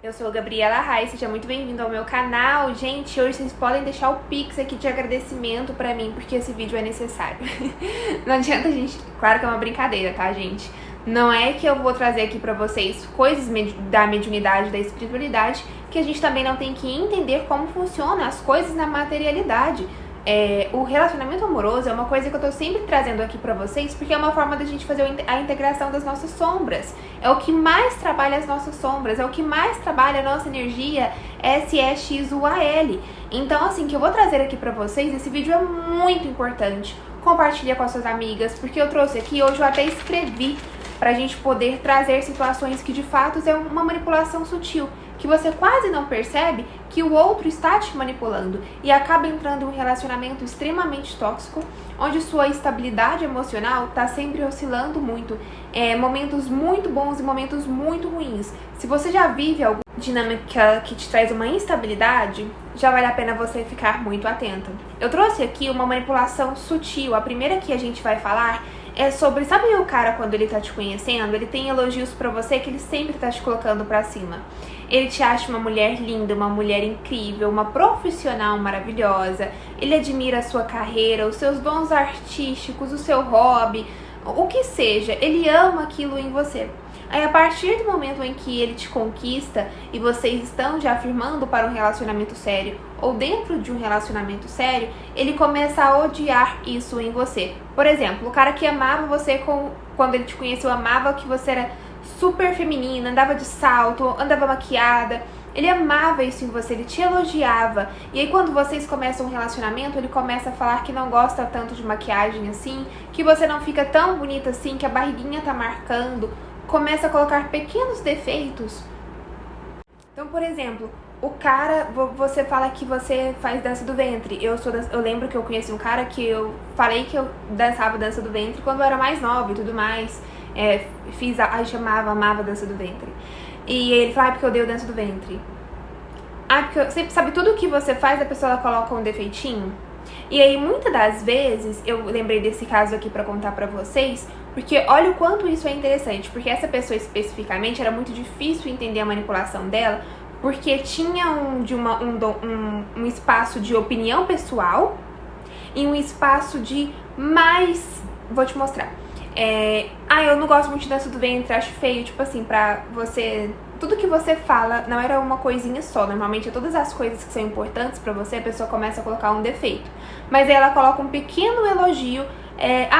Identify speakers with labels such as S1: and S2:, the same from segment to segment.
S1: Eu sou a Gabriela Rai, seja muito bem-vindo ao meu canal. Gente, hoje vocês podem deixar o Pix aqui de agradecimento pra mim, porque esse vídeo é necessário. Não adianta, gente, claro que é uma brincadeira, tá, gente? Não é que eu vou trazer aqui pra vocês coisas da mediunidade, da espiritualidade, que a gente também não tem que entender como funcionam as coisas na materialidade. O relacionamento amoroso é uma coisa que eu tô sempre trazendo aqui pra vocês, porque é uma forma da gente fazer a integração das nossas sombras. É o que mais trabalha as nossas sombras, é o que mais trabalha a nossa energia SEXUAL. Então, assim, que eu vou trazer aqui pra vocês, esse vídeo é muito importante. Compartilha com as suas amigas, porque eu trouxe aqui, hoje eu até escrevi pra gente poder trazer situações que de fato é uma manipulação sutil, que você quase não percebe que o outro está te manipulando e acaba entrando em um relacionamento extremamente tóxico, onde sua estabilidade emocional está sempre oscilando muito, momentos muito bons e momentos muito ruins. Se você já vive alguma dinâmica que te traz uma instabilidade, já vale a pena você ficar muito atenta. Eu trouxe aqui uma manipulação sutil. A primeira que a gente vai falar é sobre, sabe o cara quando ele tá te conhecendo, ele tem elogios pra você que ele sempre tá te colocando pra cima. Ele te acha uma mulher linda, uma mulher incrível, uma profissional maravilhosa. Ele admira a sua carreira, os seus dons artísticos, o seu hobby, o que seja. Ele ama aquilo em você. Aí, a partir do momento em que ele te conquista e vocês estão já firmando para um relacionamento sério ou dentro de um relacionamento sério, ele começa a odiar isso em você. Por exemplo, o cara que amava você quando ele te conheceu, amava que você era super feminina, andava de salto, andava maquiada. Ele amava isso em você, ele te elogiava. E aí quando vocês começam um relacionamento, ele começa a falar que não gosta tanto de maquiagem assim, que você não fica tão bonita assim, que a barriguinha tá marcando. Começa a colocar pequenos defeitos. Então, por exemplo, o cara, você fala que você faz dança do ventre. Eu lembro que eu conheci um cara que eu falei que eu dançava dança do ventre quando eu era mais nova e tudo mais. Amava dança do ventre. E ele falava, porque eu odeio dança do ventre. Porque você sabe, tudo que você faz, a pessoa coloca um defeitinho. E aí, muitas das vezes, eu lembrei desse caso aqui pra contar pra vocês, porque olha o quanto isso é interessante, porque essa pessoa especificamente era muito difícil entender a manipulação dela, porque tinha um espaço de opinião pessoal e um espaço de mais... Vou te mostrar. Eu não gosto muito de dança do ventre, acho feio, tipo assim, pra você... Tudo que você fala não era uma coisinha só, normalmente todas as coisas que são importantes pra você, a pessoa começa a colocar um defeito. Mas aí ela coloca um pequeno elogio,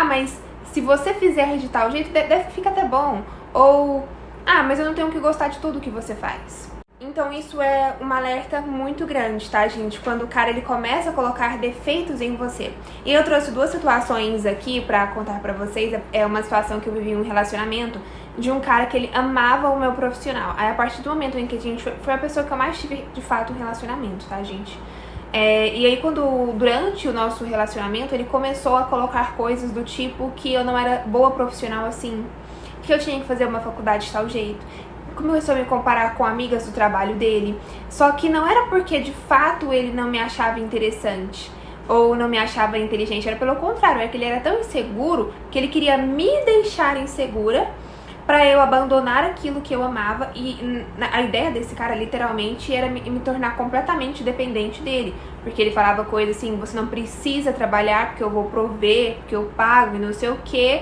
S1: mas se você fizer de tal jeito, fica até bom. Ou, mas eu não tenho que gostar de tudo que você faz. Então isso é um alerta muito grande, tá, gente? Quando o cara ele começa a colocar defeitos em você. E eu trouxe duas situações aqui pra contar pra vocês. É uma situação que eu vivi em um relacionamento de um cara que ele amava o meu profissional. Aí a partir do momento em que a gente foi a pessoa que eu mais tive de fato um relacionamento, tá, gente? E aí durante o nosso relacionamento ele começou a colocar coisas do tipo que eu não era boa profissional assim, que eu tinha que fazer uma faculdade de tal jeito. Começou a me comparar com amigas do trabalho dele, só que não era porque de fato ele não me achava interessante ou não me achava inteligente, era pelo contrário, era que ele era tão inseguro que ele queria me deixar insegura pra eu abandonar aquilo que eu amava. E a ideia desse cara literalmente era me tornar completamente dependente dele, porque ele falava coisas assim, você não precisa trabalhar porque eu vou prover, porque eu pago e não sei o que,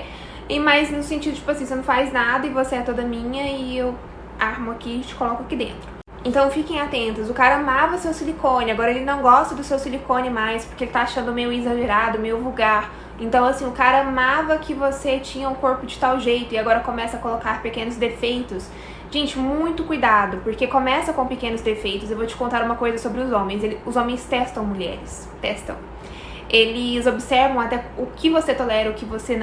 S1: mas no sentido tipo assim, você não faz nada e você é toda minha e eu armo aqui e te coloco aqui dentro. Então fiquem atentos, o cara amava seu silicone, agora ele não gosta do seu silicone mais, porque ele tá achando meio exagerado, meio vulgar. Então assim, o cara amava que você tinha um corpo de tal jeito e agora começa a colocar pequenos defeitos. Gente, muito cuidado, porque começa com pequenos defeitos. Eu vou te contar uma coisa sobre os homens. Os homens testam mulheres, testam. Eles observam até o que você tolera, o que você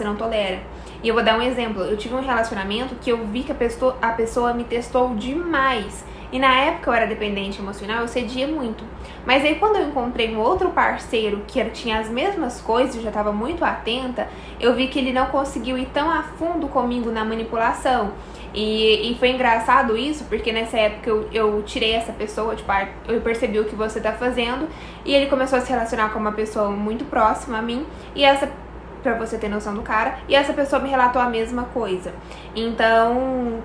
S1: não tolera. E eu vou dar um exemplo. Eu tive um relacionamento que eu vi que a pessoa me testou demais. E na época eu era dependente emocional, eu cedia muito. Mas aí quando eu encontrei um outro parceiro que tinha as mesmas coisas, eu já estava muito atenta, eu vi que ele não conseguiu ir tão a fundo comigo na manipulação. E foi engraçado isso, porque nessa época eu tirei essa pessoa, tipo, eu percebi o que você tá fazendo, e ele começou a se relacionar com uma pessoa muito próxima a mim, e essa pra você ter noção do cara. E essa pessoa me relatou a mesma coisa. Então,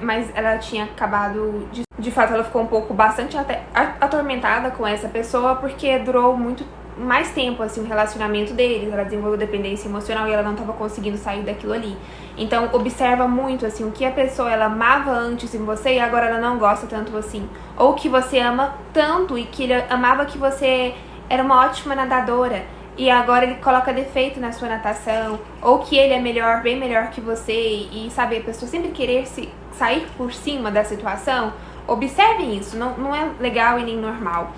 S1: mas ela tinha acabado de fato, ela ficou bastante até atormentada com essa pessoa, porque durou muito mais tempo, assim, o relacionamento deles. Ela desenvolveu dependência emocional e ela não estava conseguindo sair daquilo ali. Então, observa muito, assim, o que a pessoa, ela amava antes em você e agora ela não gosta tanto assim. Ou que você ama tanto e que ele amava que você era uma ótima nadadora e agora ele coloca defeito na sua natação. Ou que ele é melhor, bem melhor que você e sabe, a pessoa sempre querer sair por cima da situação. Observem isso, não é legal e nem normal.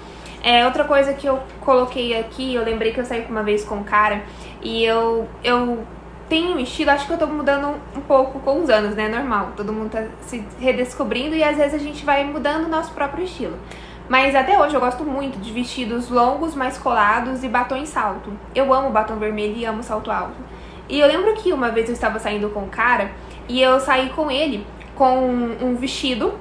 S1: Outra coisa que eu coloquei aqui, eu lembrei que eu saí uma vez com um cara e eu tenho um estilo, acho que eu tô mudando um pouco com os anos, né? Normal, todo mundo tá se redescobrindo e às vezes a gente vai mudando o nosso próprio estilo. Mas até hoje eu gosto muito de vestidos longos, mais colados e batom em salto. Eu amo batom vermelho e amo salto alto. E eu lembro que uma vez eu estava saindo com um cara e eu saí com ele com um vestido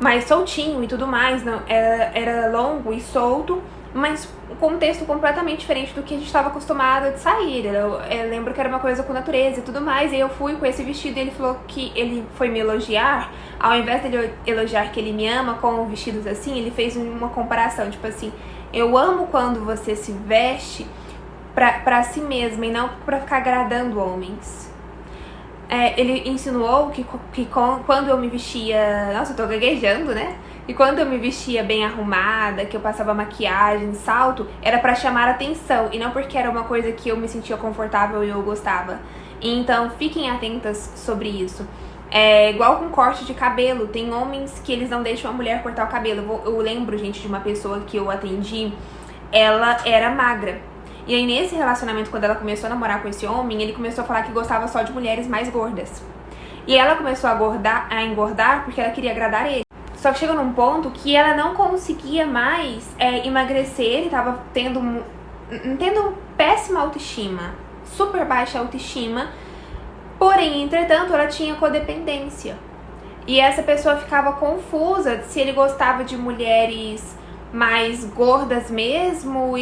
S1: mais soltinho e tudo mais, não, era longo e solto, mas um contexto completamente diferente do que a gente estava acostumado de sair. Eu lembro que era uma coisa com natureza e tudo mais, e eu fui com esse vestido e ele falou que ele foi me elogiar, ao invés dele elogiar que ele me ama com vestidos assim, ele fez uma comparação, tipo assim, eu amo quando você se veste pra si mesma e não pra ficar agradando homens. Ele insinuou que quando eu me vestia... Nossa, eu tô gaguejando, né? E quando eu me vestia bem arrumada, que eu passava maquiagem, salto, era pra chamar atenção e não porque era uma coisa que eu me sentia confortável e eu gostava. Então, fiquem atentas sobre isso. Igual com corte de cabelo, tem homens que eles não deixam a mulher cortar o cabelo. Eu lembro, gente, de uma pessoa que eu atendi, ela era magra. E aí nesse relacionamento, quando ela começou a namorar com esse homem, ele começou a falar que gostava só de mulheres mais gordas. E ela começou a engordar porque ela queria agradar ele. Só que chegou num ponto que ela não conseguia mais emagrecer, ele tava tendo péssima autoestima, super baixa autoestima. Porém, entretanto, ela tinha codependência. E essa pessoa ficava confusa se ele gostava de mulheres mais gordas mesmo,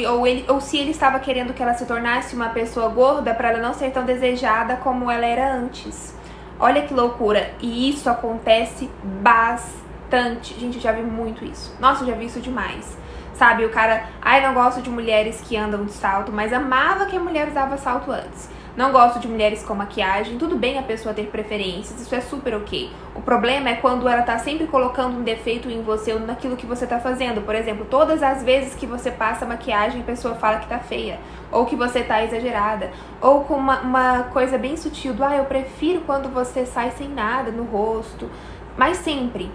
S1: ou se ele estava querendo que ela se tornasse uma pessoa gorda para ela não ser tão desejada como ela era antes. Olha que loucura. E isso acontece bastante. Gente, eu já vi muito isso. Nossa, eu já vi isso demais. Sabe, o cara, não gosto de mulheres que andam de salto, mas amava que a mulher usava salto antes. Não gosto de mulheres com maquiagem. Tudo bem a pessoa ter preferências, isso é super ok. O problema é quando ela tá sempre colocando um defeito em você ou naquilo que você tá fazendo. Por exemplo, todas as vezes que você passa maquiagem, a pessoa fala que tá feia, ou que você tá exagerada, ou com uma coisa bem sutil do eu prefiro quando você sai sem nada no rosto, mas sempre.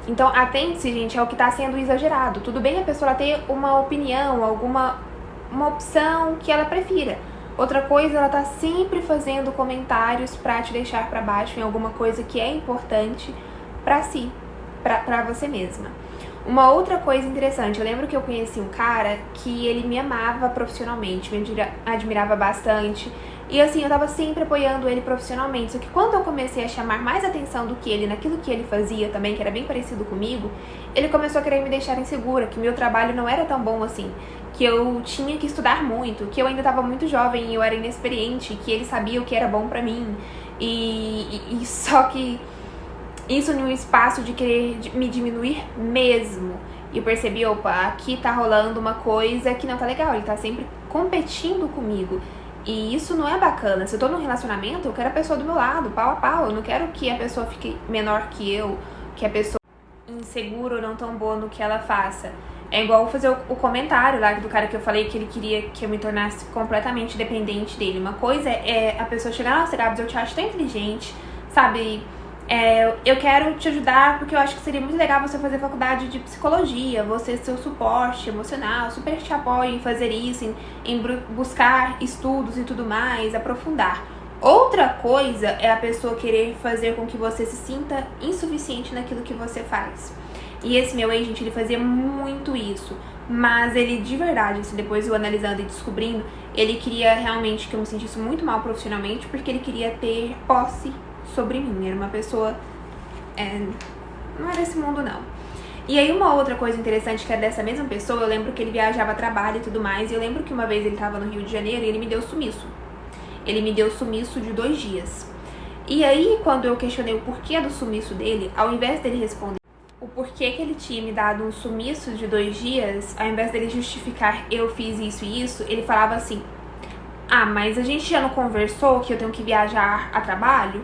S1: Então, atente-se, gente, ao que tá sendo exagerado. Tudo bem a pessoa ter uma opinião, uma opção que ela prefira. Outra coisa, ela tá sempre fazendo comentários pra te deixar pra baixo em alguma coisa que é importante pra si, pra você mesma. Uma outra coisa interessante, eu lembro que eu conheci um cara que ele me amava profissionalmente, me admirava bastante. E assim, eu tava sempre apoiando ele profissionalmente. Só que quando eu comecei a chamar mais atenção do que ele, naquilo que ele fazia também, que era bem parecido comigo, ele começou a querer me deixar insegura, que meu trabalho não era tão bom assim, que eu tinha que estudar muito, que eu ainda tava muito jovem e eu era inexperiente, que ele sabia o que era bom pra mim. E só que isso num espaço de querer me diminuir mesmo. E eu percebi, opa, aqui tá rolando uma coisa que não tá legal, ele tá sempre competindo comigo. E isso não é bacana. Se eu tô num relacionamento, eu quero a pessoa do meu lado, pau a pau. Eu não quero que a pessoa fique menor que eu, que a pessoa insegura ou não tão boa no que ela faça. É igual fazer o comentário lá do cara que eu falei que ele queria que eu me tornasse completamente dependente dele. Uma coisa é a pessoa chegar, nossa, Gabs, eu te acho tão inteligente, sabe? Eu quero te ajudar porque eu acho que seria muito legal você fazer faculdade de psicologia, você ser o suporte emocional, super te apoio em fazer isso, em buscar estudos e tudo mais, aprofundar. Outra coisa é a pessoa querer fazer com que você se sinta insuficiente naquilo que você faz. E esse meu ex, gente, ele fazia muito isso, mas ele de verdade, assim, depois eu analisando e descobrindo, ele queria realmente que eu me sentisse muito mal profissionalmente porque ele queria ter posse sobre mim. Era uma pessoa, não era desse mundo não. E aí uma outra coisa interessante que é dessa mesma pessoa, eu lembro que ele viajava a trabalho e tudo mais, e eu lembro que uma vez ele tava no Rio de Janeiro e ele me deu sumiço. Ele me deu sumiço de 2 dias. E aí, quando eu questionei o porquê do sumiço dele, ao invés dele responder o porquê que ele tinha me dado um sumiço de 2 dias, ao invés dele justificar eu fiz isso e isso, ele falava assim: ah, mas a gente já não conversou que eu tenho que viajar a trabalho?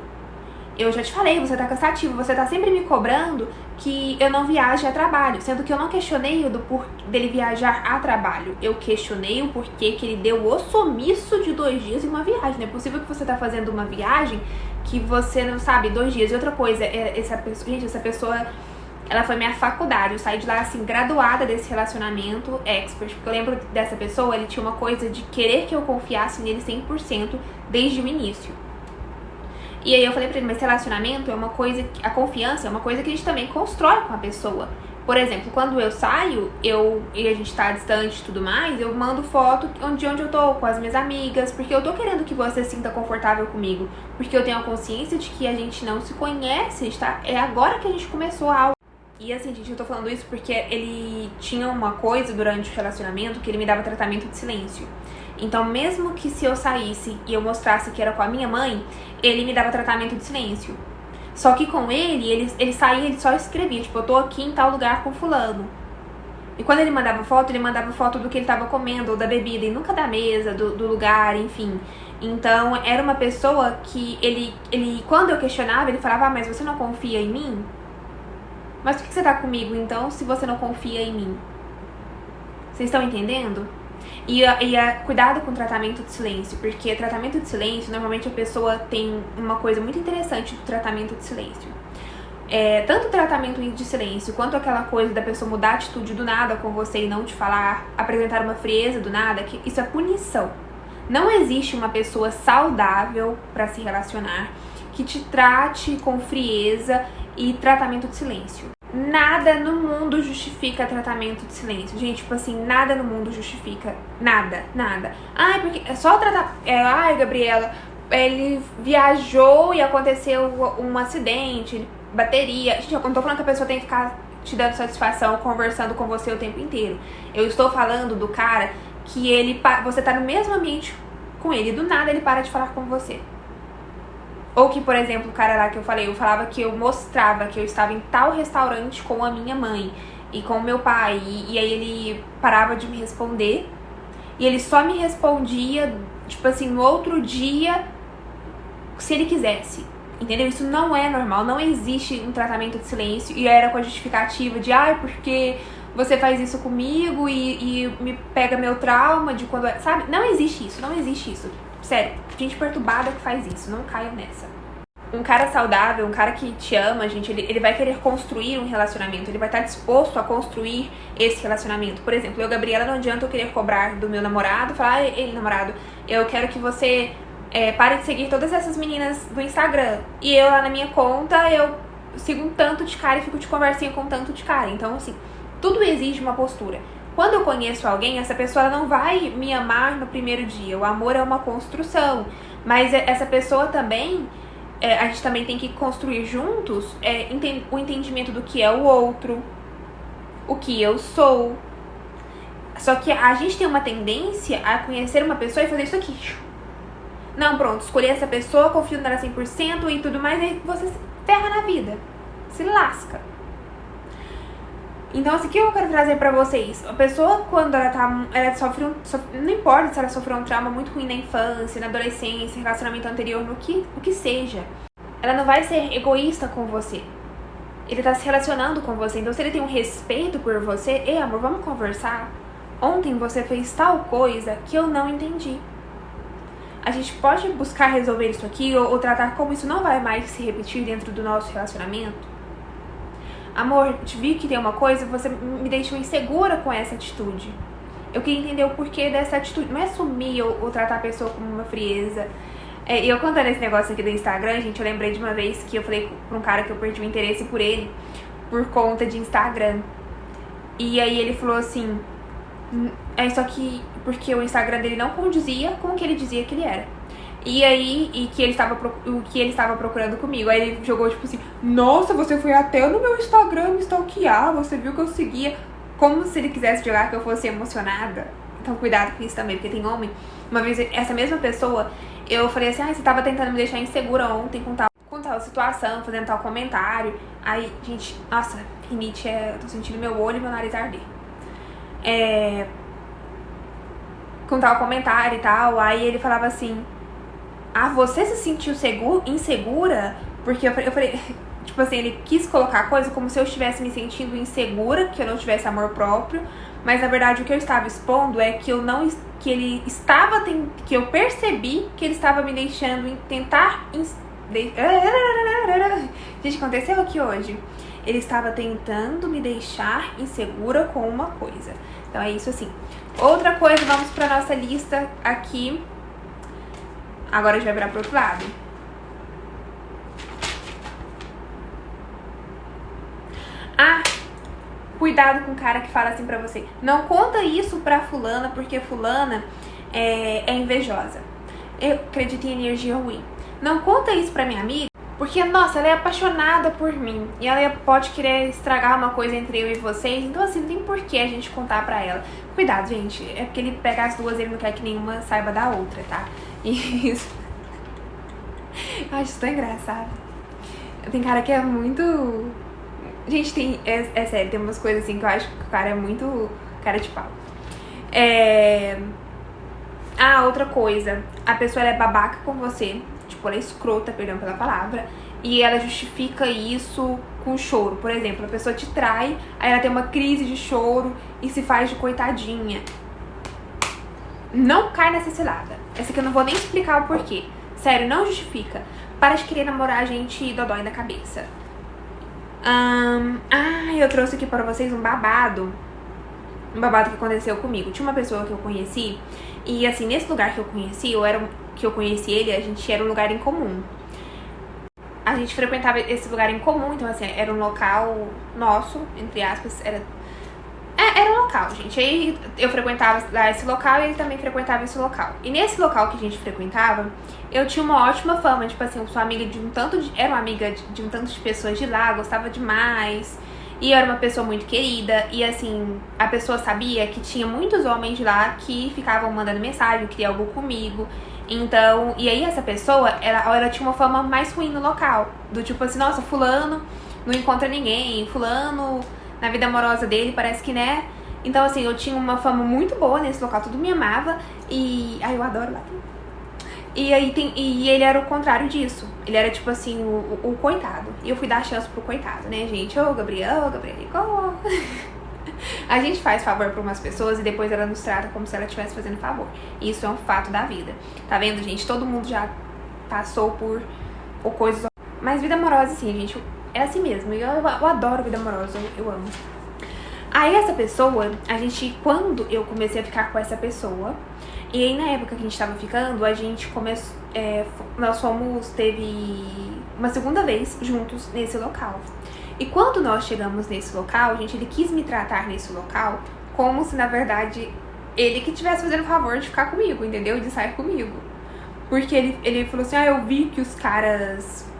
S1: Eu já te falei, você tá cansativo, você tá sempre me cobrando que eu não viaje a trabalho, sendo que eu não questionei o do porquê dele viajar a trabalho. Eu questionei o porquê que ele deu o sumiço de 2 dias em uma viagem. Não é possível que você tá fazendo uma viagem que você não sabe 2 dias. E outra coisa, essa pessoa, ela foi minha faculdade. Eu saí de lá, assim, graduada desse relacionamento expert. Porque eu lembro dessa pessoa, ele tinha uma coisa de querer que eu confiasse nele 100% desde o início. E aí eu falei pra ele, mas relacionamento é uma coisa, a confiança é uma coisa que a gente também constrói com a pessoa. Por exemplo, quando eu saio, e a gente tá distante e tudo mais, eu mando foto de onde eu tô com as minhas amigas, porque eu tô querendo que você se sinta confortável comigo. Porque eu tenho a consciência de que a gente não se conhece, tá? É agora que a gente começou a aula. E assim, gente, eu tô falando isso porque ele tinha uma coisa durante o relacionamento que ele me dava tratamento de silêncio. Então, mesmo que se eu saísse e eu mostrasse que era com a minha mãe, ele me dava tratamento de silêncio. Só que com ele saía, ele só escrevia, tipo, eu tô aqui em tal lugar com fulano. E quando ele mandava foto do que ele tava comendo ou da bebida, e nunca da mesa, do lugar, enfim. Então, era uma pessoa que ele quando eu questionava, ele falava, ah, mas você não confia em mim? Mas por que você tá comigo, então, se você não confia em mim? Vocês estão entendendo? Cuidado com tratamento de silêncio, porque tratamento de silêncio, normalmente a pessoa tem uma coisa muito interessante do tratamento de silêncio. Tanto o tratamento de silêncio, quanto aquela coisa da pessoa mudar a atitude do nada com você e não te falar, apresentar uma frieza do nada, que isso é punição. Não existe uma pessoa saudável para se relacionar que te trate com frieza e tratamento de silêncio. Nada no mundo justifica tratamento de silêncio. Gente, tipo assim, nada no mundo justifica. Nada. Ai, porque é só tratar... ai, Gabriela, ele viajou e aconteceu um acidente, ele bateria... Gente, eu não tô falando que a pessoa tem que ficar te dando satisfação, conversando com você o tempo inteiro. Eu estou falando do cara que você tá no mesmo ambiente com ele, do nada ele para de falar com você. Ou que, por exemplo, o cara lá que eu falava que eu mostrava que eu estava em tal restaurante com a minha mãe e com o meu pai, e aí ele parava de me responder, e ele só me respondia, tipo assim, no outro dia, se ele quisesse, entendeu? Isso não é normal, não existe um tratamento de silêncio, e era com a justificativa de, ai, porque você faz isso comigo e me pega meu trauma de quando... Sabe? Não existe isso. Sério, gente perturbada que faz isso, não caiam nessa. Um cara saudável, um cara que te ama, gente, ele vai querer construir um relacionamento, ele vai estar disposto a construir esse relacionamento. Por exemplo, eu, Gabriela, não adianta eu querer cobrar do meu namorado, falar, ele, namorado, eu quero que você pare de seguir todas essas meninas do Instagram. E eu lá na minha conta, eu sigo um tanto de cara e fico de conversinha com um tanto de cara. Então, assim, tudo exige uma postura. Quando eu conheço alguém, essa pessoa não vai me amar no primeiro dia. O amor é uma construção. Mas essa pessoa também, a gente também tem que construir juntos o entendimento do que é o outro, o que eu sou. Só que a gente tem uma tendência a conhecer uma pessoa e fazer isso aqui. Não, pronto, escolhi essa pessoa, confio nela 100% e tudo mais, aí você se ferra na vida. Se lasca. Então, assim, o que eu quero trazer pra vocês? A pessoa, quando ela sofre não importa se ela sofreu um trauma muito ruim na infância, na adolescência, relacionamento anterior, o que seja, ela não vai ser egoísta com você. Ele tá se relacionando com você. Então, se ele tem um respeito por você, ei, amor, vamos conversar? Ontem você fez tal coisa que eu não entendi. A gente pode buscar resolver isso aqui ou tratar como isso não vai mais se repetir dentro do nosso relacionamento? Amor, te vi que tem uma coisa, você me deixou insegura com essa atitude. Eu queria entender o porquê dessa atitude. Não é sumir ou tratar a pessoa como uma frieza. E eu contando esse negócio aqui do Instagram, gente, eu lembrei de uma vez que eu falei pra um cara que eu perdi o interesse por ele por conta de Instagram. E aí ele falou assim, só que porque o Instagram dele não condizia com o que ele dizia que ele era. E aí, o que ele estava procurando comigo. Aí ele jogou tipo assim, nossa, você foi até no meu Instagram me stalkear, você viu que eu seguia. Como se ele quisesse jogar que eu fosse emocionada. Então cuidado com isso também, porque tem homem. Uma vez, essa mesma pessoa, eu falei assim, você tava tentando me deixar insegura ontem com tal situação, fazendo tal comentário. Aí, gente, nossa, rinite eu tô sentindo meu olho e meu nariz arder. Com tal comentário e tal, aí ele falava assim, você se sentiu insegura? Porque eu falei, tipo assim, ele quis colocar a coisa como se eu estivesse me sentindo insegura, que eu não tivesse amor próprio, mas na verdade o que eu estava expondo é que que eu percebi que ele estava me deixando tentar... Gente, aconteceu aqui hoje. Ele estava tentando me deixar insegura com uma coisa. Então é isso assim. Outra coisa, vamos pra nossa lista aqui. Agora a gente vai virar pro outro lado. Cuidado com o cara que fala assim pra você, não conta isso pra fulana, porque fulana é invejosa. Eu acredito em energia ruim. Não conta isso pra minha amiga, porque, nossa, ela é apaixonada por mim. E ela pode querer estragar uma coisa entre eu e vocês. Então, assim, não tem por que a gente contar pra ela. Cuidado, gente. É porque ele pega as duas e ele não quer que nenhuma saiba da outra, tá? E isso... Eu acho isso tão engraçado. Tem cara que é muito... Gente, é sério, tem umas coisas assim que eu acho que o cara é muito cara de pau. Outra coisa. A pessoa é babaca com você. Tipo, ela é escrota, perdão pela palavra. E ela justifica isso com choro. Por exemplo, a pessoa te trai, aí ela tem uma crise de choro e se faz de coitadinha. Não cai nessa cilada. Essa aqui eu não vou nem explicar o porquê. Sério, não justifica. Para de querer namorar a gente dodói da cabeça. Eu trouxe aqui para vocês um babado. Um babado que aconteceu comigo. Tinha uma pessoa que eu conheci. E assim, nesse lugar que eu conheci, que eu conheci ele, a gente era um lugar em comum. A gente frequentava esse lugar em comum. Então assim, era um local nosso, entre aspas. Era um local, gente. Aí eu frequentava esse local e ele também frequentava esse local. E nesse local que a gente frequentava, eu tinha uma ótima fama. Tipo assim, eu sou amiga de era uma amiga de um tanto de pessoas de lá, gostava demais. E eu era uma pessoa muito querida. E assim, a pessoa sabia que tinha muitos homens de lá que ficavam mandando mensagem, queria algo comigo. Então, e aí essa pessoa, ela tinha uma fama mais ruim no local. Do tipo assim, nossa, fulano não encontra ninguém, fulano... Na vida amorosa dele, parece que, né? Então, assim, eu tinha uma fama muito boa nesse local, tudo me amava. E... eu adoro lá. E aí e ele era o contrário disso. Ele era, tipo assim, o coitado. E eu fui dar a chance pro coitado, né, gente? Gabriel. A gente faz favor pra umas pessoas e depois ela nos trata como se ela estivesse fazendo favor. E isso é um fato da vida. Tá vendo, gente? Todo mundo já passou por coisas... Mas vida amorosa, assim, gente... É assim mesmo, eu adoro vida amorosa, eu amo. Aí essa pessoa, quando eu comecei a ficar com essa pessoa, e aí na época que a gente tava ficando, a gente começou, teve uma segunda vez juntos nesse local. E quando nós chegamos nesse local, gente, ele quis me tratar nesse local como se na verdade ele que estivesse fazendo o favor de ficar comigo, entendeu? De sair comigo. Porque ele falou assim, eu vi que os caras...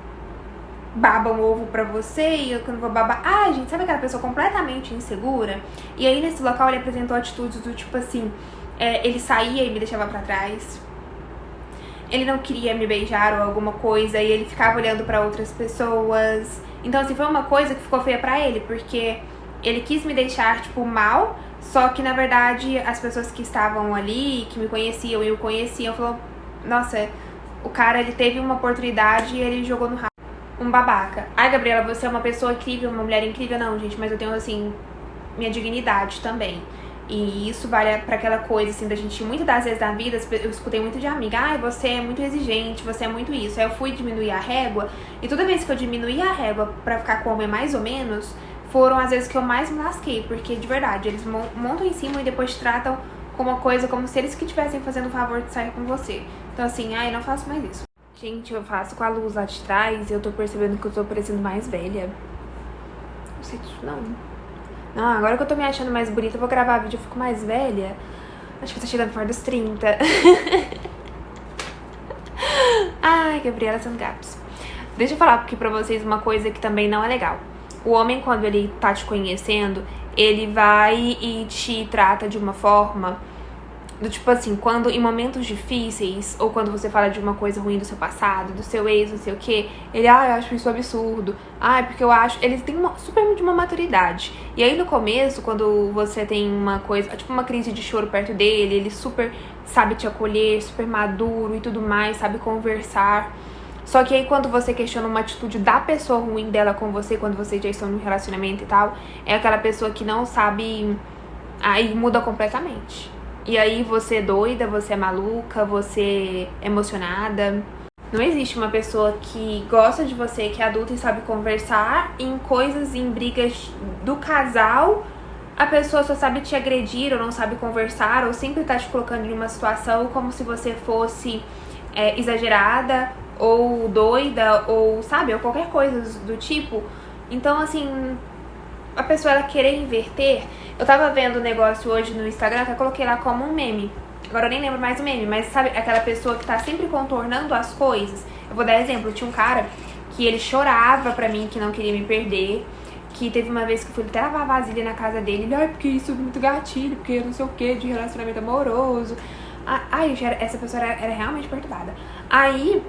S1: babam ovo pra você e eu não vou babar. Gente, sabe aquela pessoa completamente insegura? E aí nesse local ele apresentou atitudes do tipo assim, ele saía e me deixava pra trás. Ele não queria me beijar ou alguma coisa e ele ficava olhando pra outras pessoas. Então assim, foi uma coisa que ficou feia pra ele, porque ele quis me deixar, tipo, mal, só que na verdade as pessoas que estavam ali, que me conheciam e o conheciam, falaram, nossa, o cara, ele teve uma oportunidade e ele jogou no rabo. Um babaca. Gabriela, você é uma pessoa incrível, uma mulher incrível. Não, gente, mas eu tenho, assim, minha dignidade também. E isso vale pra aquela coisa, assim, da gente, muitas das vezes na vida, eu escutei muito de amiga, você é muito exigente, você é muito isso. Aí eu fui diminuir a régua, e toda vez que eu diminuí a régua pra ficar com o homem mais ou menos, foram as vezes que eu mais me lasquei, porque de verdade, eles montam em cima e depois tratam como uma coisa, como se eles que estivessem fazendo o favor de sair com você. Então assim, eu não faço mais isso. Gente, eu faço com a luz lá de trás e eu tô percebendo que eu tô parecendo mais velha. Não sei disso, não. Não, agora que eu tô me achando mais bonita, eu vou gravar vídeo, eu fico mais velha. Acho que eu tô chegando fora dos 30. Ai, Gabriela Santos. Deixa eu falar aqui pra vocês uma coisa que também não é legal. O homem, quando ele tá te conhecendo, ele vai e te trata de uma forma do tipo assim, quando em momentos difíceis, ou quando você fala de uma coisa ruim do seu passado, do seu ex, não sei o que, ele, eu acho isso absurdo, porque eu acho, eles têm super de uma maturidade. E aí no começo, quando você tem uma coisa, tipo uma crise de choro perto dele, ele super sabe te acolher, super maduro e tudo mais, sabe conversar. Só que aí quando você questiona uma atitude da pessoa ruim dela com você, quando vocês já estão num relacionamento e tal, é aquela pessoa que não sabe, aí muda completamente. E aí você é doida, você é maluca, você é emocionada. Não existe uma pessoa que gosta de você, que é adulta e sabe conversar. Em coisas, em brigas do casal, a pessoa só sabe te agredir ou não sabe conversar, ou sempre tá te colocando em uma situação como se você fosse exagerada ou doida, ou sabe, ou qualquer coisa do tipo. Então assim, a pessoa ela querer inverter. Eu tava vendo um negócio hoje no Instagram que eu coloquei lá como um meme. Agora eu nem lembro mais o meme, mas sabe aquela pessoa que tá sempre contornando as coisas? Eu vou dar exemplo, tinha um cara que ele chorava pra mim que não queria me perder, que teve uma vez que eu fui até lavar vasilha na casa dele, ele, porque isso é muito gatilho, porque não sei o que, de relacionamento amoroso. Essa pessoa era realmente perturbada. Aí,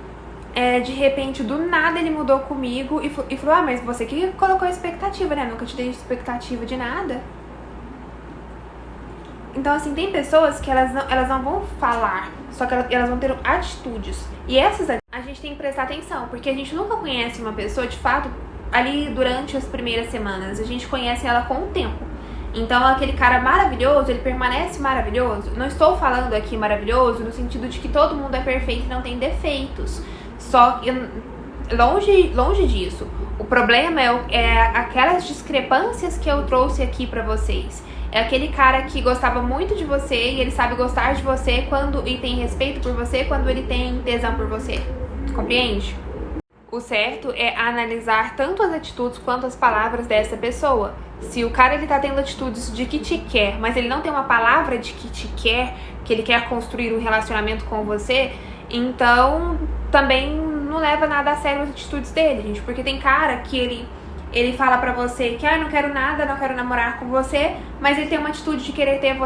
S1: de repente, do nada ele mudou comigo e falou, mas você que colocou expectativa, né? Nunca te dei expectativa de nada. Então, assim, tem pessoas que elas não vão falar, só que elas vão ter atitudes. E essas a gente tem que prestar atenção, porque a gente nunca conhece uma pessoa, de fato, ali durante as primeiras semanas. A gente conhece ela com o tempo. Então, aquele cara maravilhoso, ele permanece maravilhoso. Não estou falando aqui maravilhoso no sentido de que todo mundo é perfeito e não tem defeitos. Só que longe disso. O problema é aquelas discrepâncias que eu trouxe aqui pra vocês. É aquele cara que gostava muito de você e ele sabe gostar de você e tem respeito por você quando ele tem tesão por você. Compreende? O certo é analisar tanto as atitudes quanto as palavras dessa pessoa. Se o cara ele tá tendo atitudes de que te quer, mas ele não tem uma palavra de que te quer, que ele quer construir um relacionamento com você, então também não leva nada a sério as atitudes dele, gente. Porque tem cara que ele fala pra você que não quero nada, não quero namorar com você, mas ele tem uma atitude de querer ter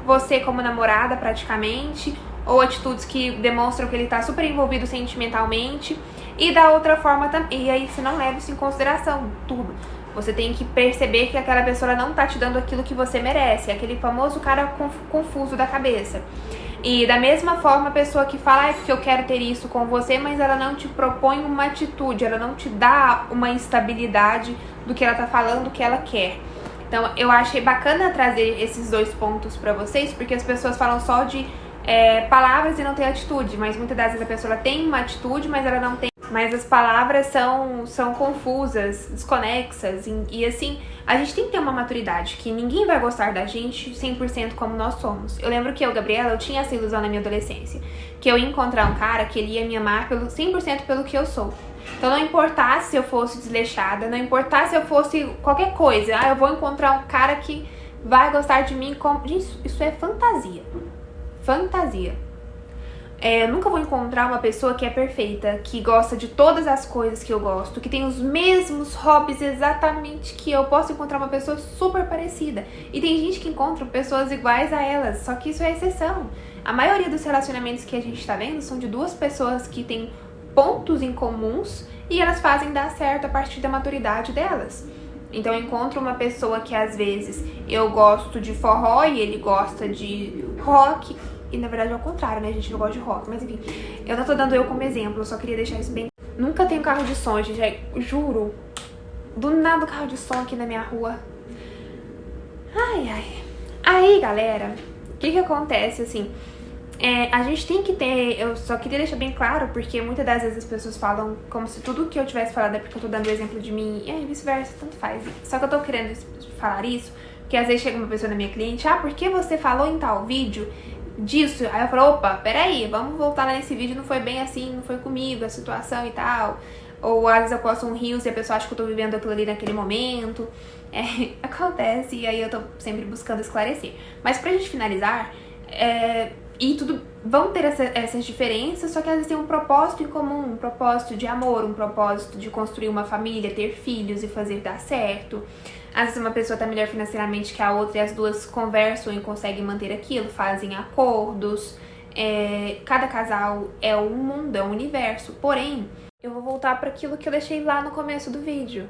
S1: você como namorada praticamente, ou atitudes que demonstram que ele tá super envolvido sentimentalmente, e da outra forma também. E aí você não leva isso em consideração, tudo. Você tem que perceber que aquela pessoa não tá te dando aquilo que você merece, aquele famoso cara confuso da cabeça. E da mesma forma, a pessoa que fala, porque eu quero ter isso com você, mas ela não te propõe uma atitude, ela não te dá uma estabilidade do que ela tá falando, que ela quer. Então, eu achei bacana trazer esses dois pontos pra vocês, porque as pessoas falam só de palavras e não tem atitude, mas muitas das vezes a pessoa tem uma atitude, mas ela não tem. Mas as palavras são confusas, desconexas, e assim, a gente tem que ter uma maturidade, que ninguém vai gostar da gente 100% como nós somos. Eu lembro que Gabriela, eu tinha essa ilusão na minha adolescência, que eu ia encontrar um cara que ele ia me amar 100% pelo que eu sou. Então não importasse se eu fosse desleixada, não importasse se eu fosse qualquer coisa, eu vou encontrar um cara que vai gostar de mim como... Gente, isso é fantasia. Fantasia. Eu nunca vou encontrar uma pessoa que é perfeita, que gosta de todas as coisas que eu gosto, que tem os mesmos hobbies exatamente que eu. Posso encontrar uma pessoa super parecida. E tem gente que encontra pessoas iguais a elas, só que isso é exceção. A maioria dos relacionamentos que a gente tá vendo são de duas pessoas que têm pontos em comuns e elas fazem dar certo a partir da maturidade delas. Então eu encontro uma pessoa que às vezes eu gosto de forró e ele gosta de rock. E na verdade é o contrário, né, gente? Eu gosto de rock, mas enfim. Eu não tô dando eu como exemplo, eu só queria deixar isso bem... Nunca tenho carro de som, gente, juro. Do nada carro de som aqui na minha rua. Aí, galera, o que acontece, assim... a gente tem que ter... Eu só queria deixar bem claro, porque muitas das vezes as pessoas falam como se tudo que eu tivesse falado é porque eu tô dando o exemplo de mim. E aí, vice-versa, tanto faz. Só que eu tô querendo falar isso, porque às vezes chega uma pessoa na minha cliente, por que você falou em tal vídeo disso? Aí eu falo, opa, peraí, vamos voltar lá nesse vídeo, não foi bem assim, não foi comigo, a situação e tal. Ou às vezes eu posto um reels e a pessoa acha que eu tô vivendo aquilo ali naquele momento. Acontece, e aí eu tô sempre buscando esclarecer. Mas pra gente finalizar, E tudo vão ter essas diferenças, só que elas têm um propósito em comum, um propósito de amor, um propósito de construir uma família, ter filhos e fazer dar certo. Às vezes uma pessoa tá melhor financeiramente que a outra e as duas conversam e conseguem manter aquilo, fazem acordos. Cada casal é um mundo, é um universo. Porém, eu vou voltar para aquilo que eu deixei lá no começo do vídeo,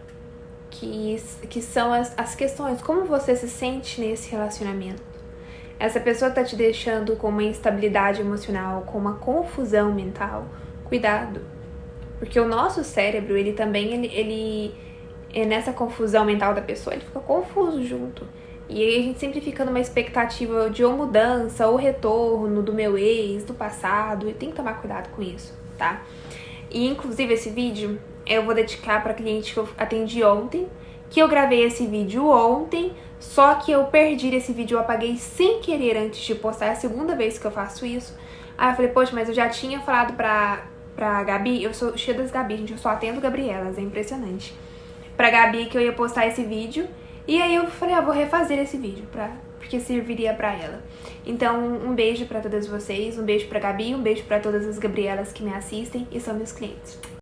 S1: que são as questões. Como você se sente nesse relacionamento? Essa pessoa tá te deixando com uma instabilidade emocional, com uma confusão mental. Cuidado. Porque o nosso cérebro, ele também, ele nessa confusão mental da pessoa, ele fica confuso junto. E aí a gente sempre fica numa expectativa de ou mudança, ou retorno do meu ex, do passado. E tem que tomar cuidado com isso, tá? E inclusive esse vídeo eu vou dedicar pra cliente que eu atendi ontem, que eu gravei esse vídeo ontem, só que eu perdi esse vídeo, eu apaguei sem querer antes de postar, é a segunda vez que eu faço isso. Aí eu falei, poxa, mas eu já tinha falado pra Gabi, eu sou cheia das Gabi, gente, eu só atendo Gabrielas, é impressionante. Pra Gabi que eu ia postar esse vídeo, e aí eu falei, vou refazer esse vídeo, porque serviria pra ela. Então, um beijo pra todas vocês, um beijo pra Gabi, um beijo pra todas as Gabrielas que me assistem e são meus clientes.